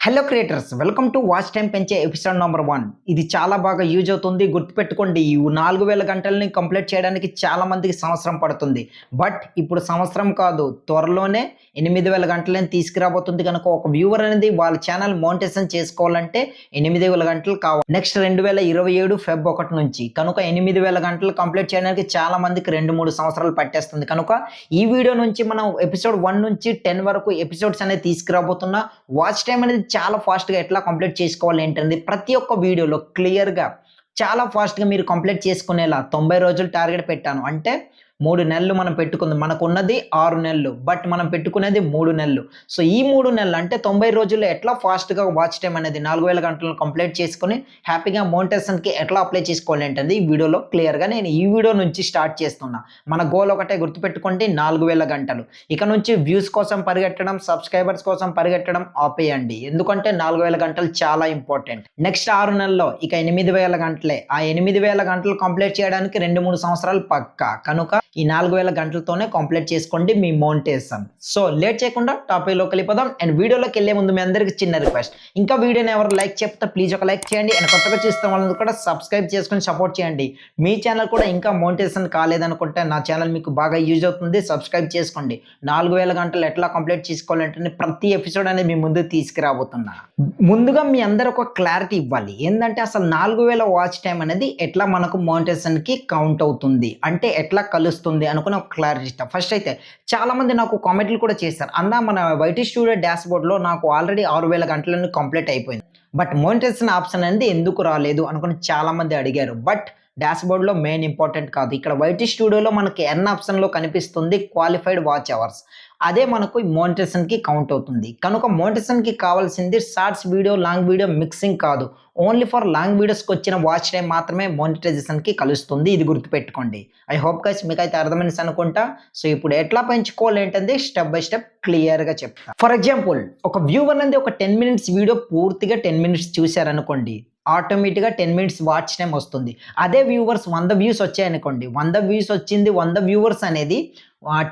Hello creators, welcome to watch time పెంచే episode number 1. ఇది చాలా బాగా యూజ్ అవుతుంది. గుర్తుపెట్టుకోండి, ఈ 4000 గంటలని కంప్లీట్ చేయడానికి చాలా మందికి సంవత్సరం పడుతుంది. బట్ ఇప్పుడు సంవత్సరం కాదు, త్వరలోనే 8000 గంటలని తీసుకురాబోతుంది. కనుక ఒక వ్యూవర్ అనేది వాళ్ళ ఛానల్ మోనిటైజేషన్ చేసుకోవాలంటే 8000 గంటలు కావాలి. నెక్స్ట్ 2027 ఫెబ్ 1 నుంచి కనుక 8000 గంటలు కంప్లీట్ చేయడానికి చాలా మందికి 2-3 సంవత్సరాలు పట్టేస్తుంది. కనుక ఈ వీడియో నుంచి మనం ఎపిసోడ్ 1 నుంచి 10 వరకు ఎపిసోడ్స్ అనేది తీసుకురాబోతున్నా. వాచ్ టైం అనేది చాలా ఫాస్ట్గా ఎట్లా కంప్లీట్ చేసుకోవాలి ఏంటంటే ప్రతి ఒక్క వీడియోలో క్లియర్గా చాలా ఫాస్ట్గా మీరు కంప్లీట్ చేసుకునేలా 90 రోజులు టార్గెట్ పెట్టాను. అంటే 3 నెలలు మనం పెట్టుకుంది, మనకు ఉన్నది 6 నెలలు, బట్ మనం పెట్టుకునేది 3 నెలలు. సో ఈ 3 నెలలు అంటే 90 రోజుల్లో ఎట్లా ఫాస్ట్గా వాచ్ టైం అనేది 4000 గంటలను కంప్లీట్ చేసుకుని హ్యాపీగా మోనిటైజేషన్కి ఎట్లా అప్లై చేసుకోవాలి ఏంటంటే ఈ వీడియోలో క్లియర్గా నేను ఈ వీడియో నుంచి స్టార్ట్ చేస్తున్నా. మన గోల్ ఒకటే గుర్తుపెట్టుకోండి, 4000 గంటలు. ఇక నుంచి వ్యూస్ కోసం పరిగెట్టడం, సబ్స్క్రైబర్స్ కోసం పరిగెట్టడం ఆపేయండి. ఎందుకంటే 4000 గంటలు చాలా ఇంపార్టెంట్. నెక్స్ట్ 6 నెలల్లో ఇక 8000 గంటలే. ఆ 8000 గంటలు కంప్లీట్ చేయడానికి 2-3 సంవత్సరాలు పక్కా. కనుక ఈ 4000 గంటలతోనే కంప్లీట్ చేసుకోండి మీ మోనిటైజేషన్. సో లేట్ చేయకుండా టాపిక్లోకి వెళ్ళిపోదాం. అండ్ వీడియోలోకి వెళ్ళే ముందు మీ అందరికి చిన్న రిక్వెస్ట్, ఇంకా వీడియోని ఎవరు లైక్ చెప్తే ప్లీజ్ ఒక లైక్ చేయండి. అండ్ కొత్తగా చూస్తే వాళ్ళని కూడా సబ్స్క్రైబ్ చేసుకొని సపోర్ట్ చేయండి. మీ ఛానల్ కూడా ఇంకా మోనిటైజేషన్ కాలేదనుకుంటే నా ఛానల్ మీకు బాగా యూజ్ అవుతుంది, సబ్స్క్రైబ్ చేసుకోండి. 4000 గంటలు ఎట్లా కంప్లీట్ చేసుకోవాలంటే ప్రతి ఎపిసోడ్ అనేది మీ ముందు తీసుకురాబోతున్నా. ముందుగా మీ అందరూ ఒక క్లారిటీ ఇవ్వాలి, ఏంటంటే అసలు 4000 వాచ్ టైం అనేది ఎట్లా మనకు మోనిటైజేషన్కి కౌంట్ అవుతుంది, అంటే ఎట్లా కలుస్తుంది అనుకుని ఒక క్లారిటీ ఇష్టం. ఫస్ట్ అయితే చాలా మంది నాకు కామెంట్లు కూడా చేశారు, అన్న మన వైటీ స్టూడియో డాష్ బోర్డ్లో నాకు ఆల్రెడీ 6000 గంటలను కంప్లీట్ అయిపోయింది, బట్ మోనిటైజేషన్ ఆప్షన్ అనేది ఎందుకు రాలేదు అనుకుని చాలా మంది అడిగారు. బట్ డాష్ బోర్డ్లో మెయిన్ ఇంపార్టెంట్ కాదు. ఇక్కడ వైటీ స్టూడియోలో మనకి ఎన్ ఆప్షన్లో కనిపిస్తుంది క్వాలిఫైడ్ వాచ్ అవర్స్, అదే మనకు మోనిటైజేషన్కి కౌంట్ అవుతుంది. కనుక మోనిటైజేషన్కి కావాల్సింది shorts video, long video mixing కాదు. ఓన్లీ ఫర్ లాంగ్ వీడియోస్కి వచ్చిన వాచ్ టైం మాత్రమే మోనిటైజేషన్కి కలుస్తుంది. ఇది గుర్తుపెట్టుకోండి. ఐ హోప్ గైస్ మీకు అయితే అర్థమైంది అనుకుంటా. సో ఇప్పుడు ఎట్లా పెంచుకోవాలి ఏంటంటే స్టెప్ బై స్టెప్ క్లియర్గా చెప్తా. ఫర్ ఎగ్జాంపుల్, ఒక వ్యూవర్ అనేది ఒక 10 మినిట్స్ వీడియో పూర్తిగా 10 మినిట్స్ చూశారనుకోండి, ఆటోమేటిక్గా 10 మినిట్స్ వాచ్ టైం వస్తుంది. అదే వ్యూవర్స్ 100 వ్యూస్ వచ్చాయనుకోండి, 100 వ్యూస్ వచ్చింది, 100 వ్యూవర్స్ అనేది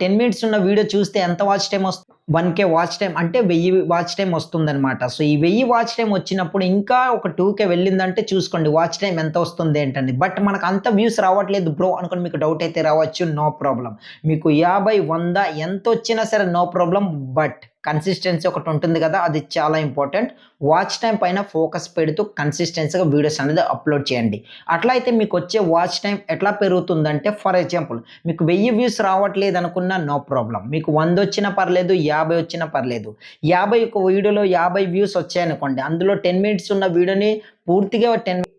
10 మినిట్స్ ఉన్న వీడియో చూస్తే ఎంత వాచ్ టైం వస్తుంది? 1K వాచ్ టైం, అంటే 1000 వాచ్ టైం వస్తుంది అనమాట. సో ఈ 1000 వాచ్ టైం వచ్చినప్పుడు ఇంకా ఒక 2K వెళ్ళిందంటే చూసుకోండి వాచ్ టైం ఎంత వస్తుంది ఏంటండి. బట్ మనకు అంత వ్యూస్ రావట్లేదు బ్రో అనుకోండి, మీకు డౌట్ అయితే రావచ్చు, నో ప్రాబ్లం. మీకు 50, 100 ఎంత వచ్చినా సరే నో ప్రాబ్లం. బట్ కన్సిస్టెన్సీ ఒకటి ఉంటుంది కదా, అది చాలా ఇంపార్టెంట్. వాచ్ టైం పైన ఫోకస్ పెడుతూ కన్సిస్టెన్సీగా వీడియోస్ అనేది అప్లోడ్ చేయండి. అట్లా అయితే మీకు వచ్చే వాచ్ టైం ఎట్లా పెరుగుతుందంటే, ఫర్ ఎగ్జాంపుల్ మీకు 1000 వ్యూస్ రావట్లేదు అనుకున్నా నో ప్రాబ్లం, మీకు 100 వచ్చినా పర్లేదు, 50 వచ్చినా పర్లేదు. 50 ఒక వీడియోలో 50 వ్యూస్ వచ్చాయనుకోండి, అందులో 10 మినిట్స్ ఉన్న వీడియోని పూర్తిగా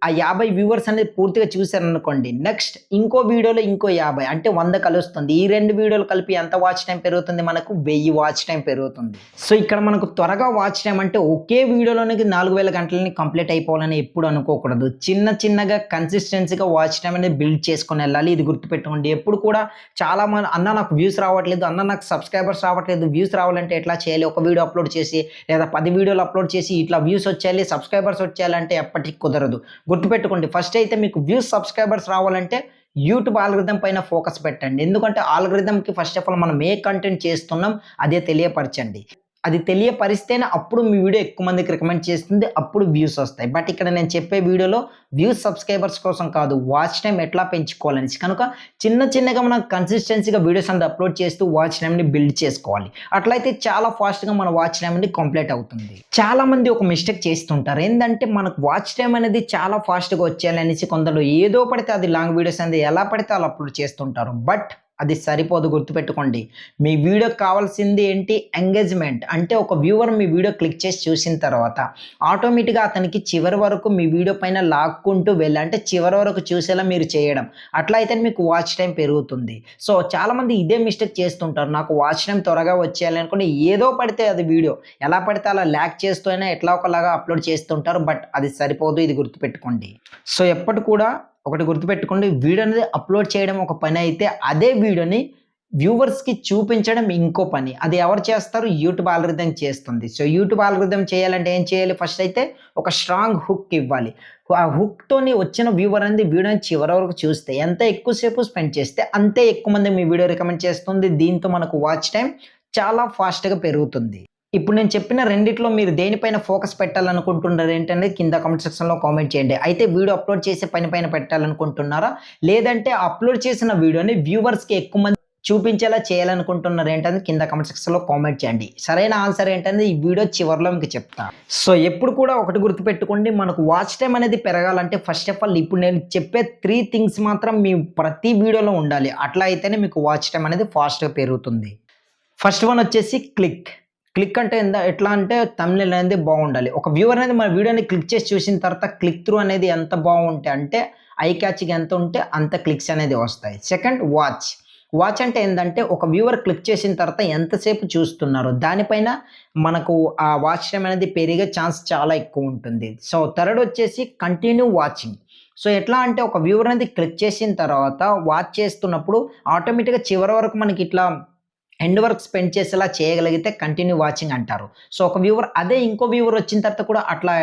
50 వ్యూవర్స్ అనేది పూర్తిగా చూశారనుకోండి, నెక్స్ట్ ఇంకో వీడియోలో ఇంకో 50 అంటే 100 కలుస్తుంది. ఈ 2 వీడియోలు కలిపి ఎంత వాచ్ టైం పెరుగుతుంది? మనకు 1000 వాచ్ టైం పెరుగుతుంది. సో ఇక్కడ మనకు త్వరగా వాచ్ టైం అంటే ఒకే వీడియోలోనికి 4000 గంటలని కంప్లీట్ అయిపోవాలని ఎప్పుడు అనుకోకూడదు. చిన్నగా కన్సిస్టెన్సీగా వాచ్ టైం అనేది బిల్డ్ చేసుకొని వెళ్ళాలి. ఇది గుర్తుపెట్టుకోండి. ఎప్పుడు కూడా చాలా మంది అన్న నాకు వ్యూస్ రావట్లేదు, అన్న నాకు సబ్స్క్రైబర్స్ రావట్లేదు, వ్యూస్ రావాలంటే ఎట్లా చేయాలి? ఒక వీడియో అప్లోడ్ చేసి లేదా 10 వీడియోలు అప్లోడ్ చేసి ఇట్లా వ్యూస్ వచ్చేయాలి, సబ్స్క్రైబర్స్ వచ్చేయాలంటే ఎప్పటికీ కుదరదు. గుర్తుపెట్టుకోండి, ఫస్ట్ అయితే మీకు వ్యూస్, సబ్స్క్రైబర్స్ రావాలంటే యూట్యూబ్ ఆల్గరిథం పైన ఫోకస్ పెట్టండి. ఎందుకంటే ఆల్గరిథంకి ఫస్ట్ ఆఫ్ ఆల్ మనం ఏ కంటెంట్ చేస్తున్నాం అదే తెలియపరచండి. అది తెలియపరిస్తేనే అప్పుడు మీ వీడియో ఎక్కువ మందికి రికమెండ్ చేస్తుంది, అప్పుడు వ్యూస్ వస్తాయి. బట్ ఇక్కడ నేను చెప్పే వీడియోలో వ్యూస్, సబ్స్క్రైబర్స్ కోసం కాదు, వాచ్ టైం ఎట్లా పెంచుకోవాలని. కనుక చిన్నగా మనం కన్సిస్టెన్సీగా వీడియోస్ అనేది అప్లోడ్ చేస్తూ వాచ్ టైంని బిల్డ్ చేసుకోవాలి. అట్లయితే చాలా ఫాస్ట్గా మన వాచ్ టైం అనేది కంప్లీట్ అవుతుంది. చాలా మంది ఒక మిస్టేక్ చేస్తుంటారు, ఏంటంటే మనకు వాచ్ టైం అనేది చాలా ఫాస్ట్గా వచ్చేయాలనేసి కొందరు ఏదో పడితే అది లాంగ్ వీడియోస్ అనేది ఎలా పడితే అలా అప్లోడ్ చేస్తుంటారు. బట్ అది సరిపోదు. గుర్తుపెట్టుకోండి, మీ వీడియోకి కావాల్సింది ఏంటి? ఎంగేజ్మెంట్. అంటే ఒక వ్యూవర్ మీ వీడియో క్లిక్ చేసి చూసిన తర్వాత ఆటోమేటిక్గా అతనికి చివరి వరకు మీ వీడియో పైన లాక్కుంటూ వెళ్ళి, అంటే చివరి వరకు చూసేలా మీరు చేయడం. అట్లా అయితే మీకు వాచ్ టైం పెరుగుతుంది. సో చాలామంది ఇదే మిస్టేక్ చేస్తుంటారు, నాకు వాచ్ టైం త్వరగా వచ్చేయాలి అనుకుని ఏదో పడితే అది వీడియో ఎలా పడితే అలా ల్యాక్ చేస్తూ అయినా ఎట్లా ఒకలాగా అప్లోడ్ చేస్తుంటారు. బట్ అది సరిపోదు, ఇది గుర్తుపెట్టుకోండి. సో ఎప్పటి కూడా ఒకటి గుర్తుపెట్టుకోండి, వీడియో అనేది అప్లోడ్ చేయడం ఒక పని అయితే అదే వీడియోని వ్యూవర్స్కి చూపించడం ఇంకో పని. అది ఎవరు చేస్తారు? యూట్యూబ్ ఆల్గరిథం చేస్తుంది. సో యూట్యూబ్ ఆల్గరిథం చేయాలంటే ఏం చేయాలి? ఫస్ట్ అయితే ఒక స్ట్రాంగ్ హుక్ ఇవ్వాలి. ఆ హుక్తోని వచ్చిన వ్యూవర్ అనేది వీడియోని చివరి వరకు చూస్తే, ఎంత ఎక్కువసేపు స్పెండ్ చేస్తే అంతే ఎక్కువ మంది మీ వీడియో రికమెండ్ చేస్తుంది. దీంతో మనకు వాచ్ టైం చాలా ఫాస్ట్గా పెరుగుతుంది. ఇప్పుడు నేను చెప్పిన రెండిట్లో మీరు దేనిపైన ఫోకస్ పెట్టాలనుకుంటున్నారు ఏంటనేది కింద కామెంట్ సెక్షన్లో కామెంట్ చేయండి. అయితే వీడియో అప్లోడ్ చేసే పైన పెట్టాలనుకుంటున్నారా, లేదంటే అప్లోడ్ చేసిన వీడియోని వ్యూవర్స్కి ఎక్కువ మంది చూపించేలా చేయాలనుకుంటున్నారు ఏంటనేది కింద కామెంట్ సెక్షన్లో కామెంట్ చేయండి. సరైన ఆన్సర్ ఏంటనేది ఈ వీడియో చివరిలో మీకు చెప్తా. సో ఎప్పుడు కూడా ఒకటి గుర్తుపెట్టుకోండి, మనకు వాచ్ టైం అనేది పెరగాలంటే ఫస్ట్ ఆఫ్ ఆల్ ఇప్పుడు నేను చెప్పే 3 థింగ్స్ మాత్రం మీ ప్రతి వీడియోలో ఉండాలి. అట్లా అయితేనే మీకు వాచ్ టైం అనేది ఫాస్ట్గా పెరుగుతుంది. ఫస్ట్ వన్ వచ్చేసి క్లిక్ అంటే ఎట్లా అంటే థంబ్నెయిల్ అనేది బాగుండాలి. ఒక వ్యూవర్ అనేది మన వీడియోని క్లిక్ చేసి చూసిన తర్వాత క్లిక్ త్రూ అనేది ఎంత బాగుంటే అంటే ఐ క్యాచింగ్ ఎంత ఉంటే అంత క్లిక్స్ అనేది వస్తాయి. సెకండ్ వాచ్ అంటే ఏంటంటే ఒక వ్యూవర్ క్లిక్ చేసిన తర్వాత ఎంతసేపు చూస్తున్నారు దానిపైన మనకు ఆ వాచ్ టైం అనేది పెరిగే ఛాన్స్ చాలా ఎక్కువ ఉంటుంది. సో థర్డ్ వచ్చేసి కంటిన్యూ వాచింగ్. సో ఎట్లా అంటే ఒక వ్యూవర్ అనేది క్లిక్ చేసిన తర్వాత వాచ్ చేస్తున్నప్పుడు ఆటోమేటిక్గా చివరి వరకు మనకి ఇట్లా ఎండ్ వర్క్ స్పెండ్ చేసేలా చేయగలిగితే కంటిన్యూ వాచింగ్ అంటారు. సో ఒక వ్యూవర్ అదే ఇంకో వ్యూవర్ వచ్చిన తర్వాత కూడా అట్లా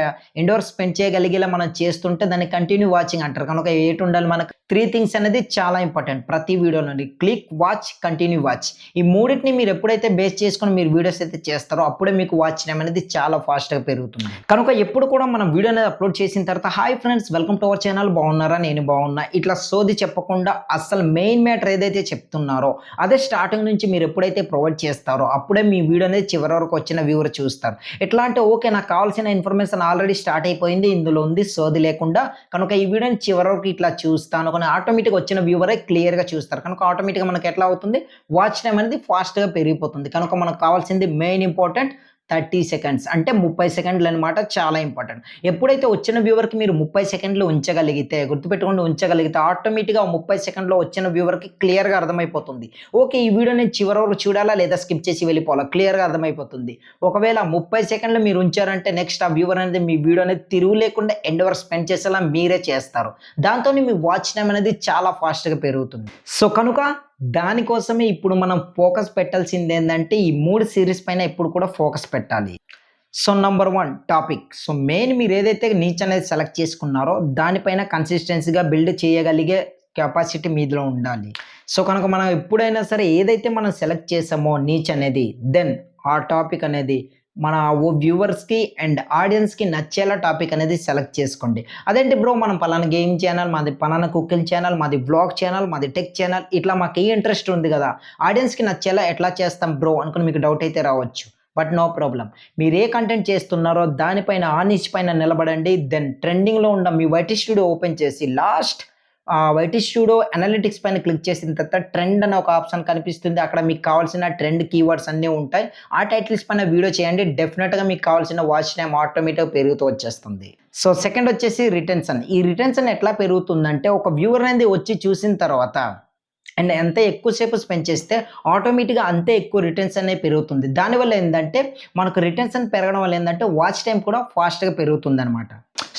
ఎండ్ వర్క్ స్పెండ్ చేయగలిగేలా మనం చేస్తుంటే దాన్ని కంటిన్యూ వాచింగ్ అంటారు. కనుక ఏటి ఉండాలి మనకు 3 థింగ్స్ అనేది చాలా ఇంపార్టెంట్ ప్రతి వీడియోలోని. Click, watch, continue watch. ఈ మూడింటిని మీరు ఎప్పుడైతే బేస్ చేసుకొని మీరు వీడియోస్ అయితే చేస్తారో అప్పుడే మీకు వాచ్ టైం అనేది చాలా ఫాస్ట్గా పెరుగుతుంది. కనుక ఎప్పుడు కూడా మనం వీడియో అనేది అప్లోడ్ చేసిన తర్వాత hi friends, welcome to our channel, బాగున్నారా, నేను బాగున్నా, ఇట్లా సోది చెప్పకుండా అసలు మెయిన్ మ్యాటర్ ఏదైతే చెప్తున్నారో అదే స్టార్టింగ్ నుంచి మీరు ఎప్పుడైతే ప్రొవైడ్ చేస్తారో అప్పుడే మీ వీడియో అనేది చివరి వరకు వచ్చిన వ్యూవర్ చూస్తారు. ఎట్లా అంటే ఓకే నాకు కావాల్సిన ఇన్ఫర్మేషన్ ఆల్రెడీ స్టార్ట్ అయిపోయింది, ఇందులో ఉంది సోది లేకుండా, కనుక ఈ వీడియోని చివరి వరకు ఇట్లా చూస్తాను కానీ ఆటోమేటిక్గా వచ్చిన వ్యూవరే క్లియర్గా చూస్తారు. కనుక ఆటోమేటిక్గా మనకి ఎట్లా అవుతుంది, వాచ్ టైం అనేది ఫాస్ట్గా పెరిగిపోతుంది. కనుక మనకు కావాల్సింది మెయిన్ ఇంపార్టెంట్ 30 సెకండ్స్ అంటే 30 సెకండ్లు అనమాట, చాలా ఇంపార్టెంట్. ఎప్పుడైతే వచ్చిన వ్యూవర్కి మీరు 30 సెకండ్లు ఉంచగలిగితే, గుర్తుపెట్టుకోండి ఉంచగలిగితే, ఆటోమేటిక్గా 30 సెకండ్లో వచ్చిన వ్యూవర్కి క్లియర్గా అర్థమైపోతుంది ఓకే ఈ వీడియో నేను చివరి వరకు చూడాలా లేదా స్కిప్ చేసి వెళ్ళిపోవాలా, క్లియర్గా అర్థమైపోతుంది. ఒకవేళ 30 సెకండ్లు మీరు ఉంచారంటే నెక్స్ట్ ఆ వ్యూవర్ అనేది మీ వీడియో అనేది తిరుగు లేకుండా ఎండ్ వరకు స్పెండ్ చేసేలా మీరే చేస్తారు. దాంతో మీ వాచ్ టైం అనేది చాలా ఫాస్ట్గా పెరుగుతుంది. సో కనుక దానికోసమే ఇప్పుడు మనం ఫోకస్ పెట్టాల్సింది ఏంటంటే ఈ 3 సిరీస్ పైన ఎప్పుడు కూడా ఫోకస్ పెట్టాలి. So number 1 topic. So main మీరు ఏదైతే నీచ్ అనేది సెలెక్ట్ చేసుకున్నారో దానిపైన కన్సిస్టెన్సీగా బిల్డ్ చేయగలిగే కెపాసిటీ మీలో ఉండాలి. సో కనుక మనం ఎప్పుడైనా సరే ఏదైతే మనం సెలెక్ట్ చేసామో నీచ్ అనేది, దెన్ ఆ టాపిక్ అనేది మన వ్యూవర్స్కి అండ్ ఆడియన్స్కి నచ్చేలా టాపిక్ అనేది సెలెక్ట్ చేసుకోండి. అదేంటి బ్రో మనం పలానా గేమ్ ఛానల్, మాది పలానా కుకింగ్ ఛానల్, మాది బ్లాగ్ ఛానల్, మాది టెక్ ఛానల్, ఇట్లా మాకు ఏ ఇంట్రెస్ట్ ఉంది కదా, ఆడియన్స్కి నచ్చేలా ఎట్లా చేస్తాం బ్రో అనుకుని మీకు డౌట్ అయితే రావచ్చు. బట్ నో ప్రాబ్లం, మీరు ఏ కంటెంట్ చేస్తున్నారో దానిపైన ఆ నిచ్ పైన నిలబడండి. దెన్ ట్రెండింగ్లో ఉన్న మీ వైటీ స్టూడియో ఓపెన్ చేసి లాస్ట్ వైటీ స్టూడియో అనలిటిక్స్ పైన క్లిక్ చేసిన తర్వాత ట్రెండ్ అనే ఒక ఆప్షన్ కనిపిస్తుంది. అక్కడ మీకు కావాల్సిన ట్రెండ్ కీవర్డ్స్ అన్నీ ఉంటాయి. ఆ టైటిల్స్ పైన వీడియో చేయండి, డెఫినెట్గా మీకు కావాల్సిన వాచ్ టైం ఆటోమేటిక్గా పెరుగుతూ వచ్చేస్తుంది. సో సెకండ్ వచ్చేసి రిటెన్షన్. ఈ రిటెన్షన్ ఎట్లా పెరుగుతుందంటే ఒక వ్యూవర్ అనేది వచ్చి చూసిన తర్వాత అండ్ ఎంత ఎక్కువసేపు స్పెండ్ చేస్తే ఆటోమేటిక్గా అంతే ఎక్కువ రిటెన్షన్ అనేది పెరుగుతుంది. దానివల్ల ఏంటంటే మనకు రిటెన్షన్ పెరగడం వల్ల ఏంటంటే వాచ్ టైం కూడా ఫాస్ట్గా పెరుగుతుంది అనమాట.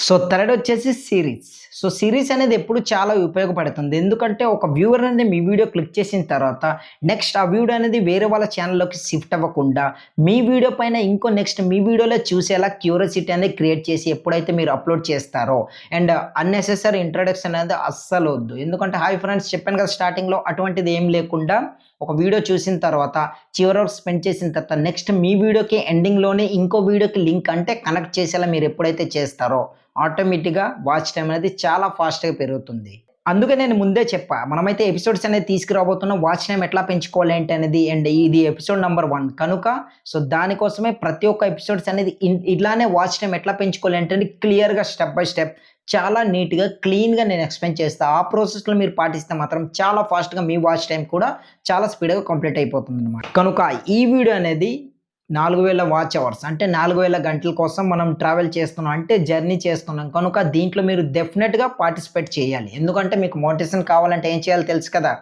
సో థర్డ్ వచ్చేసి సిరీస్. సో సిరీస్ అనేది ఎప్పుడు చాలా ఉపయోగపడుతుంది. ఎందుకంటే ఒక వ్యూవర్ అనేది మీ వీడియో క్లిక్ చేసిన తర్వాత నెక్స్ట్ ఆ వీడియో అనేది వేరే వాళ్ళ ఛానల్లోకి షిఫ్ట్ అవ్వకుండా మీ వీడియో పైన ఇంకో నెక్స్ట్ మీ వీడియోలో చూసేలా క్యూరియాసిటీ అనేది క్రియేట్ చేసి ఎప్పుడైతే మీరు అప్లోడ్ చేస్తారో, అండ్ అన్నెసెసరీ ఇంట్రడక్షన్ అనేది అస్సలు వద్దు. ఎందుకంటే హాయ్ ఫ్రెండ్స్ చెప్పాను కదా స్టార్టింగ్లో, అటువంటిది ఏం లేకుండా ఒక వీడియో చూసిన తర్వాత చివరి వరకు స్పెండ్ చేసిన తర్వాత నెక్స్ట్ మీ వీడియోకి ఎండింగ్లోనే ఇంకో వీడియోకి లింక్ అంటే కనెక్ట్ చేసేలా మీరు ఎప్పుడైతే చేస్తారో ఆటోమేటిక్గా వాచ్ టైం అనేది చాలా ఫాస్ట్గా పెరుగుతుంది. అందుకే నేను ముందే చెప్పా మనమైతే ఎపిసోడ్స్ అనేది తీసుకురాబోతున్నాం, వాచ్ టైం ఎట్లా పెంచుకోవాలి ఏంటి అనేది. అండ్ ఇది ఎపిసోడ్ నెంబర్ 1 కనుక సో దానికోసమే ప్రతి ఒక్క ఎపిసోడ్స్ అనేది ఇట్లానే వాచ్ టైం ఎట్లా పెంచుకోవాలి ఏంటంటే క్లియర్గా స్టెప్ బై స్టెప్ చాలా నీట్గా క్లీన్గా నేను ఎక్స్ప్లెయిన్ చేస్తాను. ఆ ప్రాసెస్లో మీరు పాటిస్తే మాత్రం చాలా ఫాస్ట్గా మీ వాచ్ టైం కూడా చాలా స్పీడ్గా కంప్లీట్ అయిపోతుంది అనమాట. కనుక ఈ వీడియో అనేది 4000 వాచ్ అవర్స్ అంటే 4000 గంటల కోసం మనం ట్రావెల్ చేస్తున్నాం, అంటే జర్నీ చేస్తున్నాం. కనుక దీంట్లో మీరు డెఫినెట్గా పార్టిసిపేట్ చేయాలి. ఎందుకంటే మీకు మోటివేషన్ కావాలంటే ఏం చేయాలో తెలుసు కదా,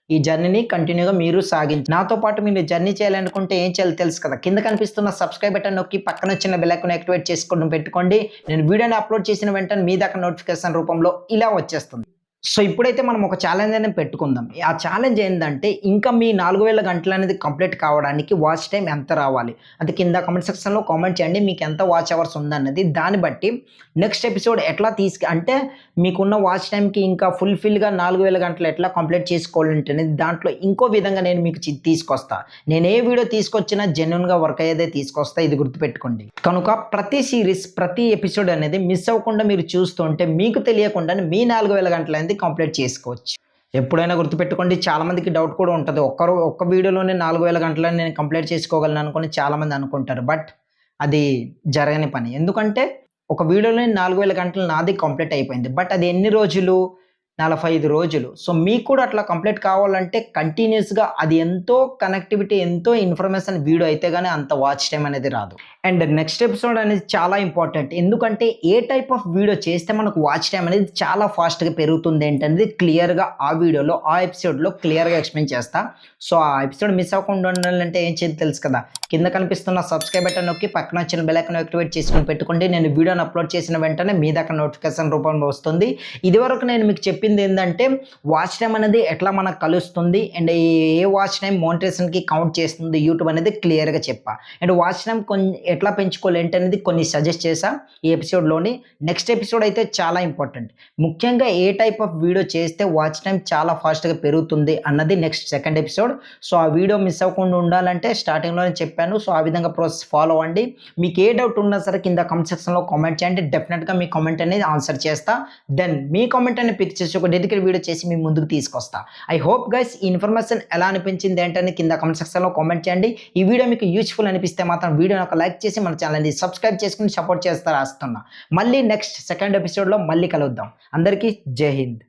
ఈ జర్నీని కంటిన్యూగా మీరు సాగించి నాతో పాటు మీరు జర్నీ చేయాలనుకుంటే ఏం చేయాలో తెలుసు కదా. కింద కనిపిస్తున్న సబ్స్క్రైబ్ బటన్ నొక్కి పక్కన వచ్చిన బెల్ ఐకాన్ యాక్టివేట్ చేసుకోవడం పెట్టుకోండి. నేను వీడియోని అప్లోడ్ చేసిన వెంటనే మీ దాకా నోటిఫికేషన్ రూపంలో ఇలా వచ్చేస్తుంది. సో ఇప్పుడైతే మనం ఒక ఛాలెంజ్ అనేది పెట్టుకుందాం. ఆ ఛాలెంజ్ ఏందంటే ఇంకా మీ 4000 గంటలు అనేది కంప్లీట్ కావడానికి వాచ్ టైమ్ ఎంత రావాలి? అది కింద కామెంట్ సెక్షన్‌లో కామెంట్ చేయండి. మీకు ఎంత వాచ్ అవర్స్ ఉందన్నది. దాన్ని బట్టి నెక్స్ట్ ఎపిసోడ్ ఎట్లా అంటే మీకున్న వాచ్ టైమ్‌కి ఇంకా ఫుల్‌ఫిల్‌గా 4000 గంటలు ఎట్లా కంప్లీట్ చేసుకోవాలంటే దాంట్లో ఇంకో విధంగా నేను మీకు తీసుకొస్తా. నేను ఏ వీడియో తీసుకొచ్చినా జెన్యూన్‌గా వర్క్ అయ్యేదే తీసుకొస్తా. ఇది గుర్తుపెట్టుకోండి. కనుక ప్రతి సీరీస్, ప్రతి ఎపిసోడ్ అనేది మిస్ అవ్వకుండా మీరు చూస్తుంటే మీకు తెలియకుండానే మీ 4000 గంటలు అనేది కంప్లీట్ చేసుకోవచ్చు. ఎప్పుడైనా గుర్తుపెట్టుకోండి, చాలామందికి డౌట్ కూడా ఉంటది. ఒక్క వీడియోలోనే 4000 గంటలని నేను కంప్లీట్ చేసుకోగలను అనుకోని చాలామంది అనుకుంటారు. బట్ అది జరగని పని. ఎందుకంటే ఒక వీడియోలోనే 4000 గంటలు నాది కంప్లీట్ అయిపోయింది. బట్ అది ఎన్ని రోజులు? 45 రోజులు. సో మీకు కూడా అట్లా కంప్లీట్ కావాలంటే కంటిన్యూస్‌గా అది ఎంతో కనెక్టివిటీ, ఎంతో ఇన్ఫర్మేషన్ వీడియో అయితే గాని అంత వాచ్ టైమ్ అనేది రాదు. అండ్ నెక్స్ట్ ఎపిసోడ్ అనేది చాలా ఇంపార్టెంట్. ఎందుకంటే ఏ టైప్ ఆఫ్ వీడియో చేస్తే మనకు వాచ్ టైమ్ అనేది చాలా ఫాస్ట్‌గా పెరుగుతుంది ఏంటనేది క్లియర్‌గా ఆ వీడియోలో, ఆ ఎపిసోడ్‌లో క్లియర్‌గా ఎక్స్‌ప్లెయిన్ చేస్తా. సో ఆ ఎపిసోడ్ మిస్ అవ్వకుండా ఉండాలంటే ఏం చేయాలో తెలుసు కదా. కింద కనిపిస్తున్న సబ్స్క్రైబ్ బటన్ నొక్కి పక్కన వచ్చిన బెల్ ఐకాన్ యాక్టివేట్ చేసుకొని పెట్టుకోండి. నేను వీడియోని అప్లోడ్ చేసిన వెంటనే మీ దాకా నోటిఫికేషన్ రూపంలో వస్తుంది. ఇదివరకు నేను మీకు చెప్పింది ఏందంటే వాచ్ టైమ్ అనేది ఎట్లా మనకు కలుస్తుంది అండ్ ఏ వాచ్ టైమ్ మోనిటైజేషన్‌కి కౌంట్ చేస్తుంది యూట్యూబ్ అనేది క్లియర్‌గా చెప్పా. అండ్ వాచ్ టైమ్ ఎట్లా పెంచుకోవాలి ఏంటనేది కొన్ని సజెస్ట్ చేశా ఈ ఎపిసోడ్‌లోని. నెక్స్ట్ ఎపిసోడ్ అయితే చాలా ఇంపార్టెంట్. ముఖ్యంగా ఏ టైప్ ఆఫ్ వీడియో చేస్తే వాచ్ టైమ్ చాలా ఫాస్ట్‌గా పెరుగుతుంది అన్నది నెక్స్ట్ సెకండ్ ఎపిసోడ్. సో ఆ వీడియో మిస్ అవ్వకుండా ఉండాలంటే స్టార్టింగ్‌లోనే చెప్పాను. సో ఆ విధంగా ప్రాసెస్ ఫాలో అవ్వండి. మీకు ఏ డౌట్ ఉన్నా సరే కింద కామెంట్ సెక్షన్‌లో కామెంట్ చేయండి. డెఫినెట్‌గా మీ కామెంట్ అనేది ఆన్సర్ చేస్తా. దెన్ మీ కామెంట్ అనేది పిక్ చేసి ఒక డెడికేటెడ్ వీడియో చేసి మీ ముందుకు తీసుకొస్తా. ఐ హోప్ గైస్ ఈ ఇన్ఫర్మేషన్ ఎలా అనిపించింది ఏంటని కింద కామెంట్ సెక్షన్‌లో కామెంట్ చేయండి. ఈ వీడియో మీకు యూజ్ఫుల్ అనిపిస్తే మాత్రం వీడియోని ఒక లైక్ చేసి మన ఛానల్‌ని సబ్స్క్రైబ్ చేసుకొని సపోర్ట్ చేస్తారా ఆస్తున్నా. మళ్ళీ నెక్స్ట్ సెకండ్ ఎపిసోడ్‌లో మళ్ళీ కలుద్దాం. అందరికీ జై హింద్.